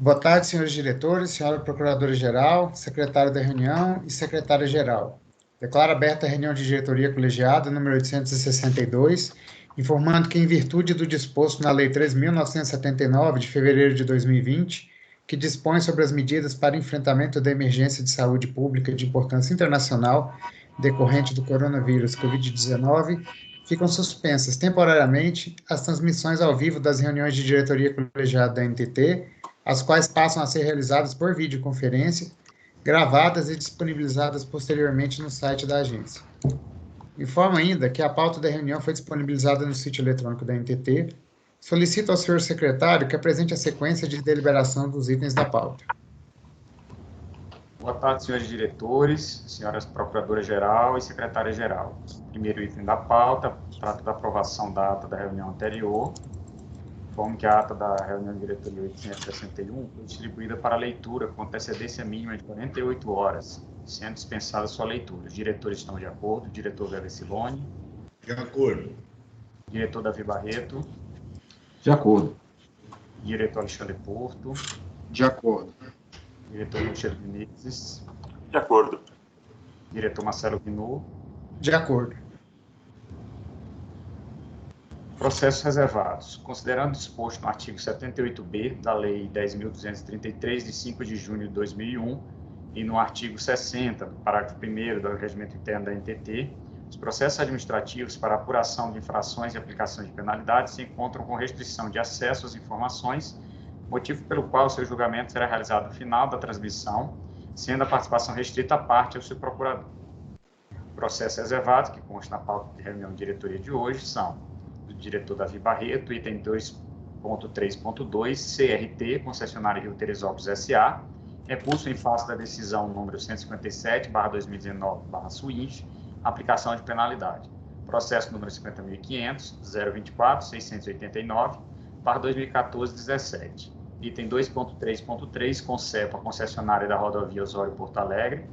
Boa tarde, senhores diretores, senhora procuradora-geral, secretário da reunião e secretária-geral. Declaro aberta a reunião de diretoria colegiada número 862, informando que, em virtude do disposto na Lei 3.979, de fevereiro de 2020, que dispõe sobre as medidas para enfrentamento da emergência de saúde pública de importância internacional decorrente do coronavírus Covid-19, ficam suspensas temporariamente as transmissões ao vivo das reuniões de diretoria colegiada da NTT, as quais passam a ser realizadas por videoconferência, gravadas e disponibilizadas posteriormente no site da agência. Informo ainda que a pauta da reunião foi disponibilizada no sítio eletrônico da NTT. Solicito ao senhor secretário que apresente a sequência de deliberação dos itens da pauta. Boa tarde, senhores diretores, senhoras procuradoras-geral e secretária-geral. Primeiro item da pauta, trata da aprovação da ata da reunião anterior. Informo que a ata da reunião de diretoria 861 foi distribuída para leitura com antecedência mínima de 48 horas, sendo dispensada sua leitura. Os diretores estão de acordo? Diretor Weber Silone. De acordo. Diretor Davi Barreto. De acordo. Diretor Alexandre Porto. De acordo. Diretor Michel Menezes. De acordo. Diretor Marcelo Guinot. De acordo. Processos reservados. Considerando disposto no artigo 78b da Lei 10.233, de 5 de junho de 2001, e no artigo 60, do parágrafo 1º do Regimento Interno da NTT, os processos administrativos para apuração de infrações e aplicação de penalidades se encontram com restrição de acesso às informações, motivo pelo qual o seu julgamento será realizado no final da transmissão, sendo a participação restrita à parte ao seu procurador. Processos reservados, que constam na pauta de reunião de diretoria de hoje, são do diretor Davi Barreto, item 2.3.2, CRT, concessionária Rio Teresópolis S.A., recurso em face da decisão número 157/2019/SUINF, aplicação de penalidade. Processo número 50.500, 024.689/2014-17. Item 2.3.3, CONCEPA, concessionária da rodovia Osório Porto Alegre,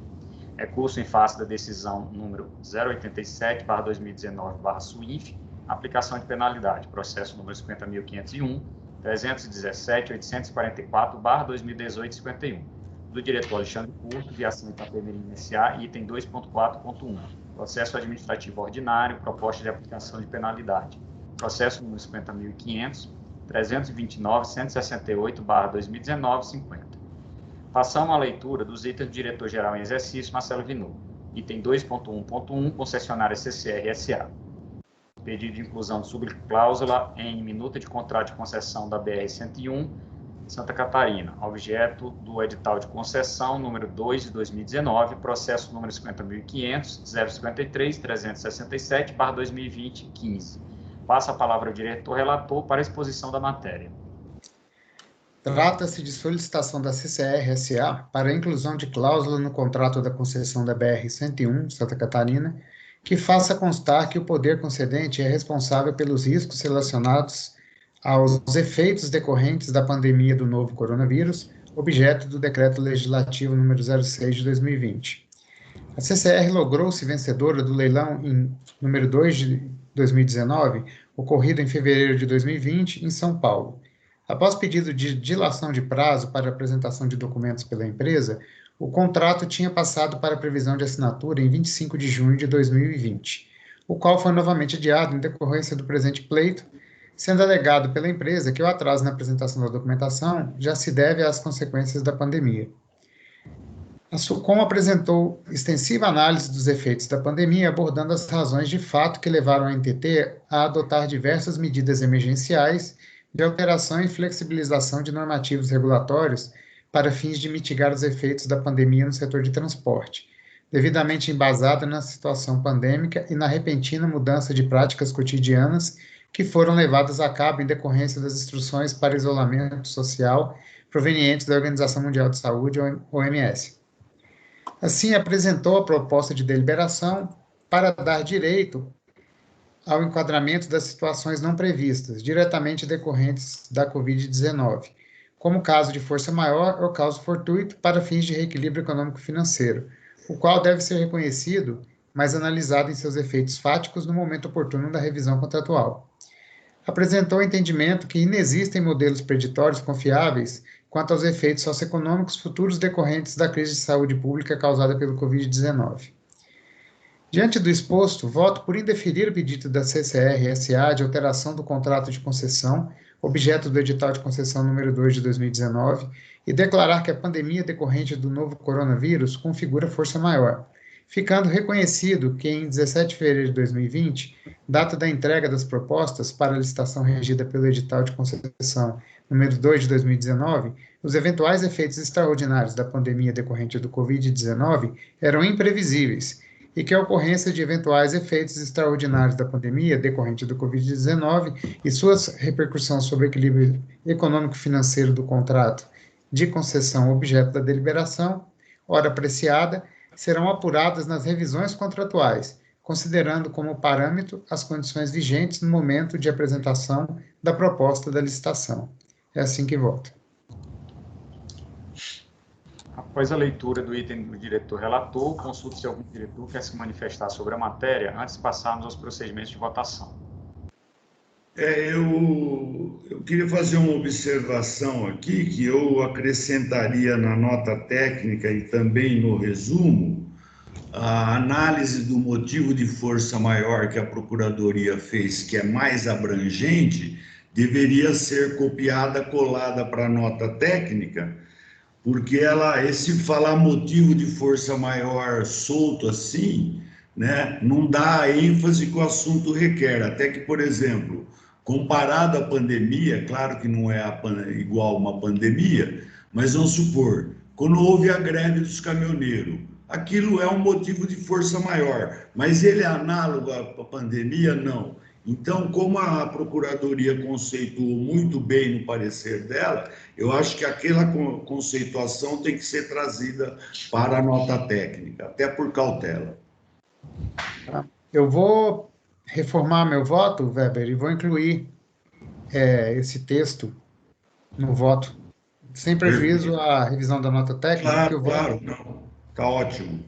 recurso em face da decisão número 087/2019/SUINF, aplicação de penalidade, processo número 50.501, 317.844/2018-51, do diretor Alexandre Curto, Viação Itapemirim S.A., item 2.4.1, processo administrativo ordinário, proposta de aplicação de penalidade, processo número 50.500, 329.168/2019-50. Passamos à leitura dos itens do diretor-geral em exercício, Marcelo Guinot. Item 2.1.1, concessionária CCR S.A. Pedido de inclusão de subcláusula em minuta de contrato de concessão da BR-101, Santa Catarina, objeto do edital de concessão número 2 de 2019, processo número 50.500, 053.367/2020-15. Passa a palavra ao diretor relator para a exposição da matéria. Trata-se de solicitação da CCR-SA para a inclusão de cláusula no contrato da concessão da BR-101, Santa Catarina, que faça constar que o poder concedente é responsável pelos riscos relacionados aos efeitos decorrentes da pandemia do novo coronavírus, objeto do Decreto Legislativo número 06 de 2020. A CCR logrou-se vencedora do leilão número 2 de 2019, ocorrido em fevereiro de 2020, em São Paulo. Após pedido de dilação de prazo para apresentação de documentos pela empresa, o contrato tinha passado para previsão de assinatura em 25 de junho de 2020, o qual foi novamente adiado em decorrência do presente pleito, sendo alegado pela empresa que o atraso na apresentação da documentação já se deve às consequências da pandemia. A SUCOM apresentou extensiva análise dos efeitos da pandemia, abordando as razões de fato que levaram a NTT a adotar diversas medidas emergenciais de alteração e flexibilização de normativos regulatórios para fins de mitigar os efeitos da pandemia no setor de transporte, devidamente embasada na situação pandêmica e na repentina mudança de práticas cotidianas que foram levadas a cabo em decorrência das instruções para isolamento social provenientes da Organização Mundial de Saúde, OMS. Assim, apresentou a proposta de deliberação para dar direito ao enquadramento das situações não previstas, diretamente decorrentes da Covid-19, como caso de força maior ou caso fortuito para fins de reequilíbrio econômico-financeiro, o qual deve ser reconhecido, mas analisado em seus efeitos fáticos no momento oportuno da revisão contratual. apresentou o entendimento que inexistem modelos preditórios confiáveis quanto aos efeitos socioeconômicos futuros decorrentes da crise de saúde pública causada pelo Covid-19. Diante do exposto, voto por indeferir o pedido da CCR-SA de alteração do contrato de concessão, objeto do edital de concessão número 2 de 2019, e declarar que a pandemia decorrente do novo coronavírus configura força maior, ficando reconhecido que em 17 de fevereiro de 2020, data da entrega das propostas para a licitação regida pelo edital de concessão número 2 de 2019, os eventuais efeitos extraordinários da pandemia decorrente do Covid-19 eram imprevisíveis, e que a ocorrência de eventuais efeitos extraordinários da pandemia decorrente do Covid-19 e suas repercussões sobre o equilíbrio econômico-financeiro do contrato de concessão objeto da deliberação, ora apreciada, serão apuradas nas revisões contratuais, considerando como parâmetro as condições vigentes no momento de apresentação da proposta da licitação. É assim que voto. Após a leitura do item do diretor relator, consulto se algum diretor quer se manifestar sobre a matéria antes de passarmos aos procedimentos de votação. Eu queria fazer uma observação aqui, que eu acrescentaria na nota técnica e também no resumo, a análise do motivo de força maior que a Procuradoria fez, que é mais abrangente, deveria ser copiada, colada para a nota técnica, porque esse falar motivo de força maior solto assim, né, não dá a ênfase que o assunto requer. Até que, por exemplo, comparado à pandemia, claro que não é igual uma pandemia, mas vamos supor, quando houve a greve dos caminhoneiros, aquilo é um motivo de força maior, mas ele é análogo à pandemia? Não. Então, como a Procuradoria conceituou muito bem no parecer dela, eu acho que aquela conceituação tem que ser trazida para a nota técnica, até por cautela. Eu vou reformar meu voto, Weber, e vou incluir esse texto no voto, sem prejuízo à revisão da nota técnica. Claro, claro, não. Está ótimo.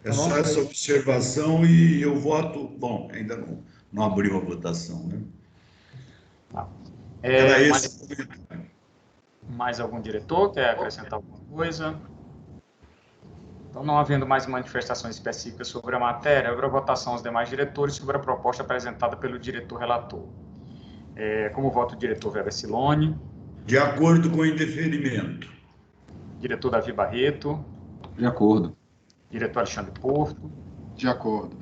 É só essa observação e eu voto... Bom, ainda não abriu a votação, né? Era esse. Mais algum diretor quer acrescentar alguma coisa? Então, não havendo mais manifestações específicas sobre a matéria, abro a votação aos demais diretores sobre a proposta apresentada pelo diretor relator. Como voto o diretor Weber Siloni? De acordo com o indeferimento. Diretor Davi Barreto? De acordo. Diretor Alexandre Porto? De acordo.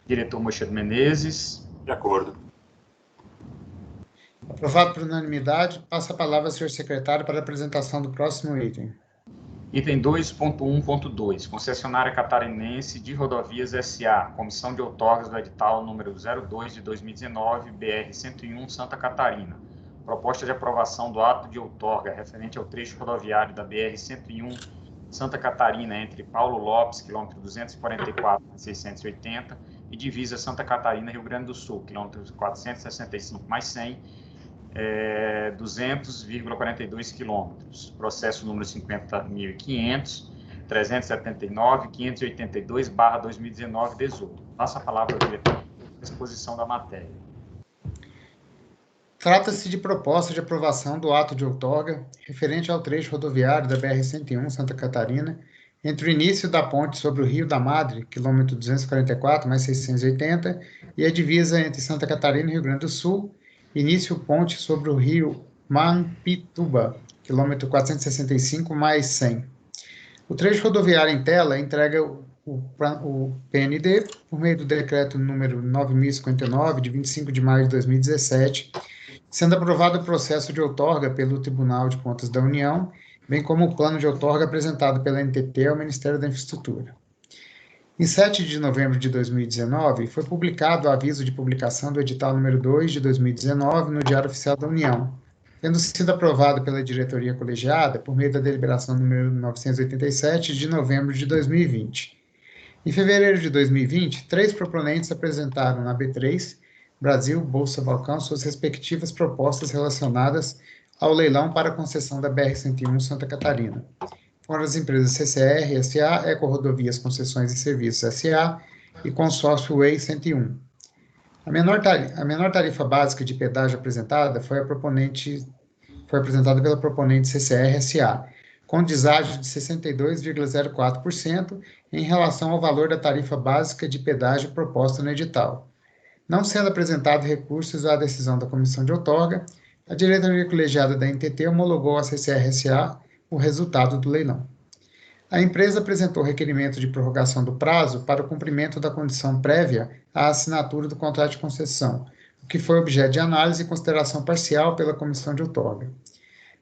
Diretor Mochedo Menezes? De acordo. Aprovado por unanimidade, passa a palavra ao senhor secretário para a apresentação do próximo item. Item 2.1.2, concessionária catarinense de rodovias SA, comissão de outorgas do edital número 02 de 2019, BR-101, Santa Catarina. Proposta de aprovação do ato de outorga referente ao trecho rodoviário da BR-101, Santa Catarina, entre Paulo Lopes, quilômetro 244 mais 680, e divisa Santa Catarina, Rio Grande do Sul, quilômetros 465 mais 100, 200,42 quilômetros. Processo número 50.500, 379.582/2019-18. Passa a palavra ao diretor para a exposição da matéria. Trata-se de proposta de aprovação do ato de outorga referente ao trecho rodoviário da BR-101 Santa Catarina, entre o início da ponte sobre o Rio da Madre, quilômetro 244 mais 680, e a divisa entre Santa Catarina e Rio Grande do Sul, início ponte sobre o Rio Mampituba, quilômetro 465 mais 100. O trecho rodoviário em tela entrega o PND por meio do decreto número 9.059, de 25 de maio de 2017, sendo aprovado o processo de outorga pelo Tribunal de Contas da União, bem como o plano de outorga apresentado pela NTT ao Ministério da Infraestrutura. Em 7 de novembro de 2019, foi publicado o aviso de publicação do edital número 2 de 2019 no Diário Oficial da União, tendo sido aprovado pela diretoria colegiada por meio da deliberação número 987 de novembro de 2020. Em fevereiro de 2020, 3 proponentes apresentaram na B3, Brasil, Bolsa Balcão, suas respectivas propostas relacionadas ao leilão para a concessão da BR-101 Santa Catarina. Foram as empresas CCR, SA, Eco Rodovias Concessões e Serviços, SA, e Consórcio Way 101. A menor tarifa básica de pedágio apresentada foi apresentada pela proponente CCR-SA, com deságio de 62,04% em relação ao valor da tarifa básica de pedágio proposta no edital. Não sendo apresentado recursos à decisão da comissão de outorga, a diretoria colegiada da NTT homologou à CCR-SA o resultado do leilão. A empresa apresentou requerimento de prorrogação do prazo para o cumprimento da condição prévia à assinatura do contrato de concessão, o que foi objeto de análise e consideração parcial pela comissão de outorga.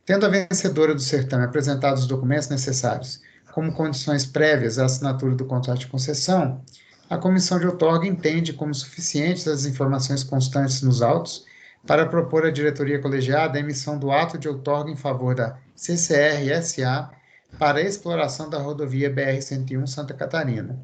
Tendo a vencedora do certame apresentado os documentos necessários como condições prévias à assinatura do contrato de concessão, a comissão de outorga entende como suficientes as informações constantes nos autos para propor à diretoria colegiada a emissão do ato de outorga em favor da CCR-SA para a exploração da rodovia BR-101 Santa Catarina.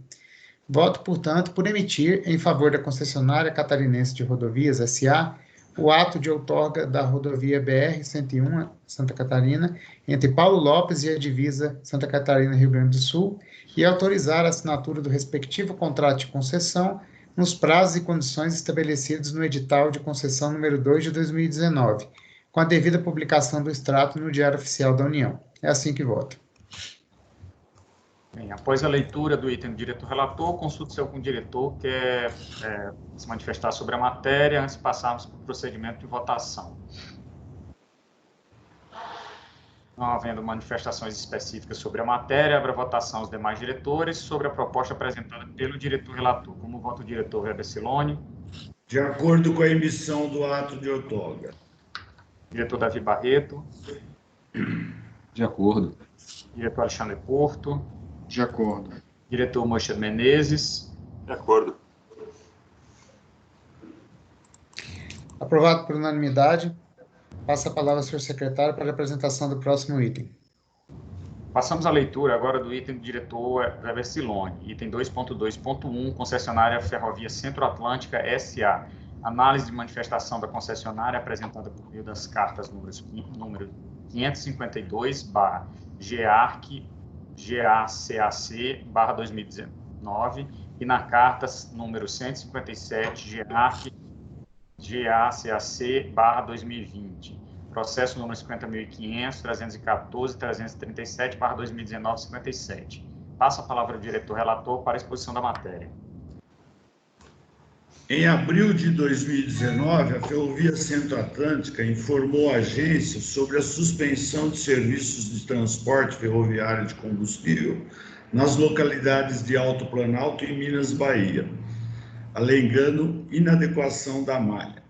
Voto, portanto, por emitir, em favor da concessionária catarinense de rodovias SA, o ato de outorga da rodovia BR-101 Santa Catarina entre Paulo Lopes e a divisa Santa Catarina-Rio Grande do Sul e autorizar a assinatura do respectivo contrato de concessão nos prazos e condições estabelecidos no edital de concessão número 2 de 2019, com a devida publicação do extrato no Diário Oficial da União. É assim que voto. Bem, após a leitura do item do diretor-relator, consulte-se com o diretor que quer se manifestar sobre a matéria antes de passarmos para o procedimento de votação. Não havendo manifestações específicas sobre a matéria, abre a votação aos demais diretores sobre a proposta apresentada pelo diretor-relator. Como vota o diretor Weber Siloni? De acordo com a emissão do ato de outorga. Diretor Davi Barreto? De acordo. Diretor Alexandre Porto? De acordo. Diretor Moisés Menezes? De acordo. Aprovado por unanimidade. Passa a palavra ao senhor secretário para a apresentação do próximo item. Passamos à leitura agora do item do diretor Weber Siloni. Item 2.2.1, concessionária Ferrovia Centro-Atlântica S.A. Análise de manifestação da concessionária apresentada por meio das cartas número 552/GACAC/2019 e na carta número 157/GACAC/2020. Processo número 50.500, 314, 337/2019, 57. Passa a palavra ao diretor-relator para a exposição da matéria. Em abril de 2019, a Ferrovia Centro-Atlântica informou a agência sobre a suspensão de serviços de transporte ferroviário de combustível nas localidades de Alto Planalto e Minas Bahia, alegando inadequação da malha.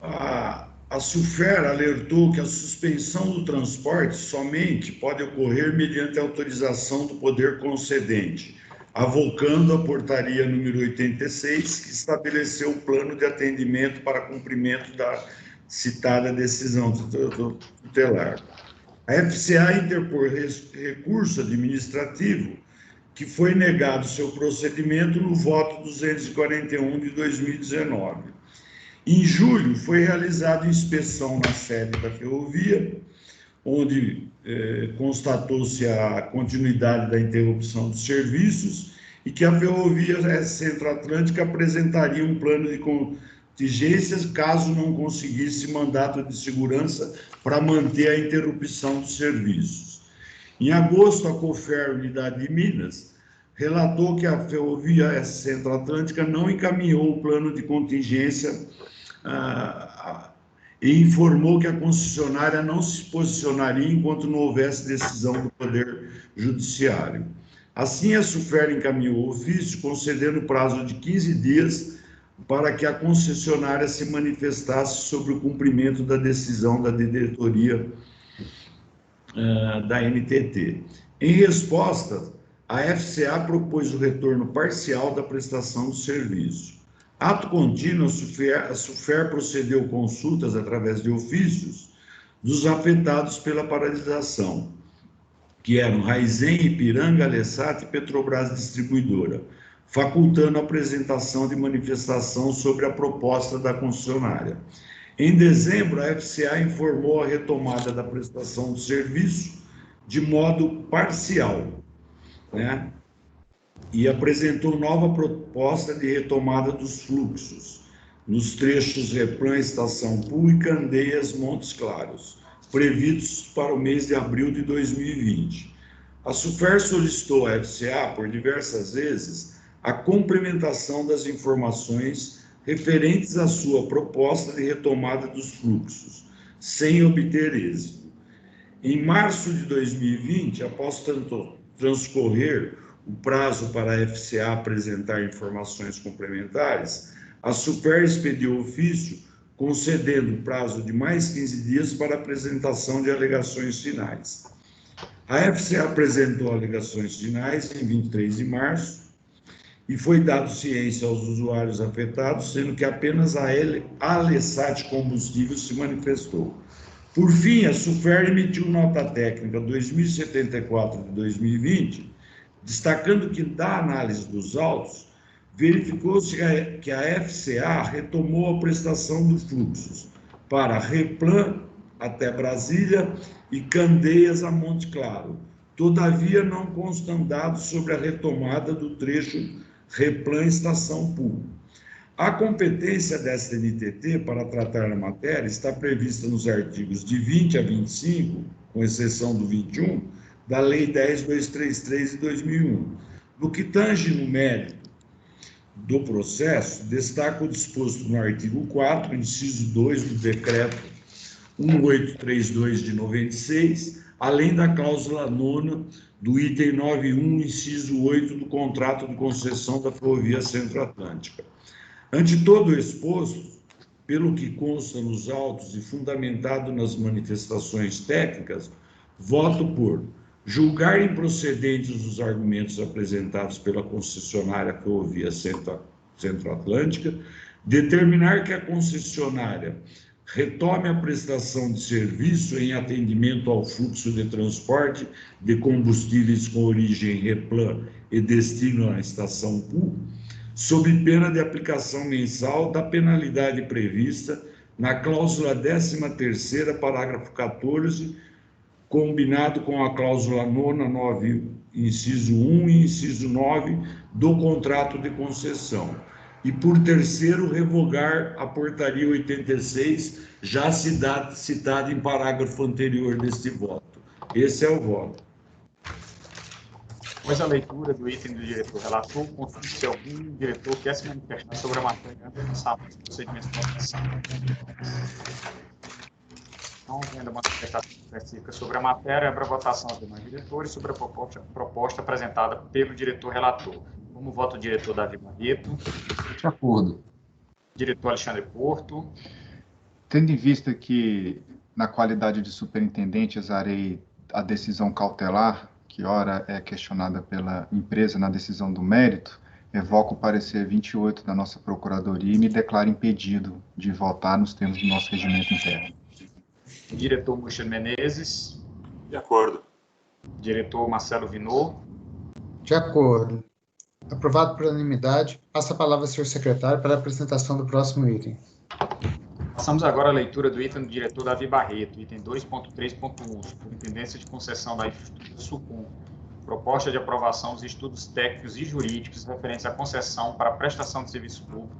A SUFER alertou que a suspensão do transporte somente pode ocorrer mediante autorização do poder concedente, avocando a portaria número 86, que estabeleceu o plano de atendimento para cumprimento da citada decisão tutelar. A FCA interpôs recurso administrativo que foi negado seu procedimento no voto 241 de 2019. Em julho, foi realizada inspeção na sede da ferrovia, onde constatou-se a continuidade da interrupção dos serviços e que a Ferrovia Centro-Atlântica apresentaria um plano de contingências caso não conseguisse mandato de segurança para manter a interrupção dos serviços. Em agosto, a COFER Unidade de Minas relatou que a Ferrovia Centro-Atlântica não encaminhou o plano de contingência e informou que a concessionária não se posicionaria enquanto não houvesse decisão do Poder Judiciário. Assim, a SUFER encaminhou o ofício, concedendo prazo de 15 dias para que a concessionária se manifestasse sobre o cumprimento da decisão da diretoria da NTT. Em resposta, a FCA propôs o retorno parcial da prestação do serviço. Ato contínuo, a SUFER procedeu consultas através de ofícios dos afetados pela paralisação, que eram Raizen, Ipiranga, Alessat e Petrobras Distribuidora, facultando a apresentação de manifestação sobre a proposta da concessionária. Em dezembro, a FCA informou a retomada da prestação do serviço de modo parcial, né? e apresentou nova proposta de retomada dos fluxos nos trechos Replan, Estação Pool e Candeias, Montes Claros, previstos para o mês de abril de 2020. A SUFER solicitou à FCA, por diversas vezes, a complementação das informações referentes à sua proposta de retomada dos fluxos, sem obter êxito. Em março de 2020, após transcorrer o prazo para a FCA apresentar informações complementares, a SUFER expediu ofício concedendo prazo de mais 15 dias para apresentação de alegações finais. A FCA apresentou alegações finais em 23 de março e foi dado ciência aos usuários afetados, sendo que apenas a Alessat Combustível se manifestou. Por fim, a SUFER emitiu nota técnica 2074 de 2020, destacando que, da análise dos autos, verificou-se que a FCA retomou a prestação dos fluxos para Replan até Brasília e Candeias a Monte Claro. Todavia, não constam dados sobre a retomada do trecho Replan Estação Pool. A competência desta NTT para tratar a matéria está prevista nos artigos de 20 a 25, com exceção do 21, da Lei 10.233 de 2001. No que tange no mérito do processo, destaca o disposto no artigo 4, inciso 2 do Decreto 1832 de 96, além da cláusula 9ª do item 9.1, inciso 8 do contrato de concessão da Ferrovia Centro-Atlântica. Ante todo o exposto, pelo que consta nos autos e fundamentado nas manifestações técnicas, voto por julgar improcedentes os argumentos apresentados pela concessionária Ferrovia Centro-Atlântica, determinar que a concessionária retome a prestação de serviço em atendimento ao fluxo de transporte de combustíveis com origem Replan e destino à estação Pool, sob pena de aplicação mensal da penalidade prevista na cláusula 13ª, parágrafo 14, combinado com a cláusula 9, inciso 1 e inciso 9 do contrato de concessão. E, por terceiro, revogar a portaria 86, já citada em parágrafo anterior deste voto. Esse é o voto. Após a leitura do item do diretor relator, consulta se algum diretor quer se manifestar sobre a matéria antes de passar para os procedimentos de votação. Não havendo uma manifestação específica sobre a matéria, abre a votação aos demais diretores sobre a proposta apresentada pelo diretor relator. Como voto o diretor Davi Barreto. De acordo. Diretor Alexandre Porto. Tendo em vista que, na qualidade de superintendente, exarei a decisão cautelar, que ora é questionada pela empresa na decisão do mérito, evoco o parecer 28 da nossa Procuradoria e me declaro impedido de votar nos termos do nosso regimento interno. Diretor Moisés Menezes. De acordo. Diretor Marcelo Vinô. De acordo. Aprovado por unanimidade. Passa a palavra ao senhor secretário para a apresentação do próximo item. Passamos agora à leitura do item do diretor Davi Barreto, item 2.3.1, Superintendência de Concessão da Infraestrutura SUCOM. Proposta de aprovação dos estudos técnicos e jurídicos referentes à concessão para prestação de serviço público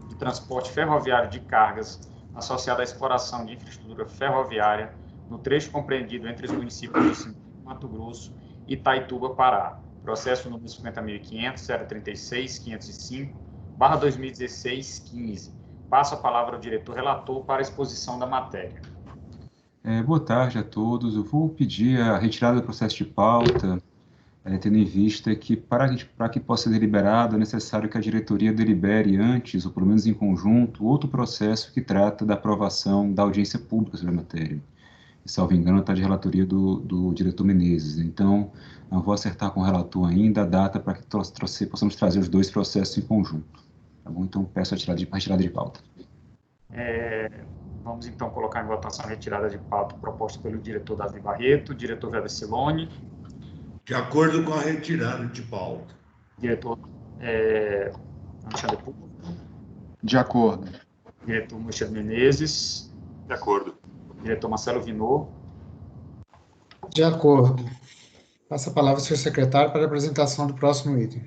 de transporte ferroviário de cargas associado à exploração de infraestrutura ferroviária no trecho compreendido entre os municípios de Mato Grosso e Itaituba, Pará. Processo número 50.500.036.505/2016-15. Passo a palavra ao diretor relator para a exposição da matéria. Boa tarde a todos. Eu vou pedir a retirada do processo de pauta, tendo em vista que, para que possa ser deliberado, é necessário que a diretoria delibere antes, ou pelo menos em conjunto, outro processo que trata da aprovação da audiência pública sobre a matéria. E, salvo engano, está de relatoria do diretor Menezes. Então, não vou acertar com o relator ainda a data para que possamos trazer os dois processos em conjunto. Tá bom? Então, peço a retirada de pauta. Vamos, então, colocar em votação a retirada de pauta proposta pelo diretor Davi Barreto, diretor Vera Silone. De acordo com a retirada de pauta. Diretor Alexandre Porto. De acordo. Diretor Moisés Menezes. De acordo. Diretor Marcelo Vinô. De acordo. Passa a palavra ao senhor secretário para a apresentação do próximo item.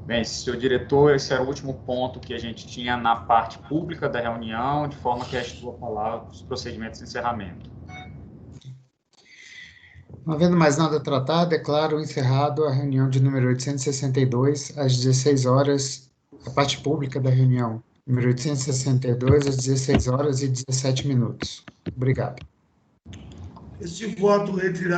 Bem, senhor diretor, esse era o último ponto que a gente tinha na parte pública da reunião, de forma que restou a palavra os procedimentos de encerramento. Não havendo mais nada a tratar, declaro encerrado a reunião de número 862, às 16 horas, a parte pública da reunião, número 862, às 16 horas e 17 minutos. Obrigado. Este voto retirado.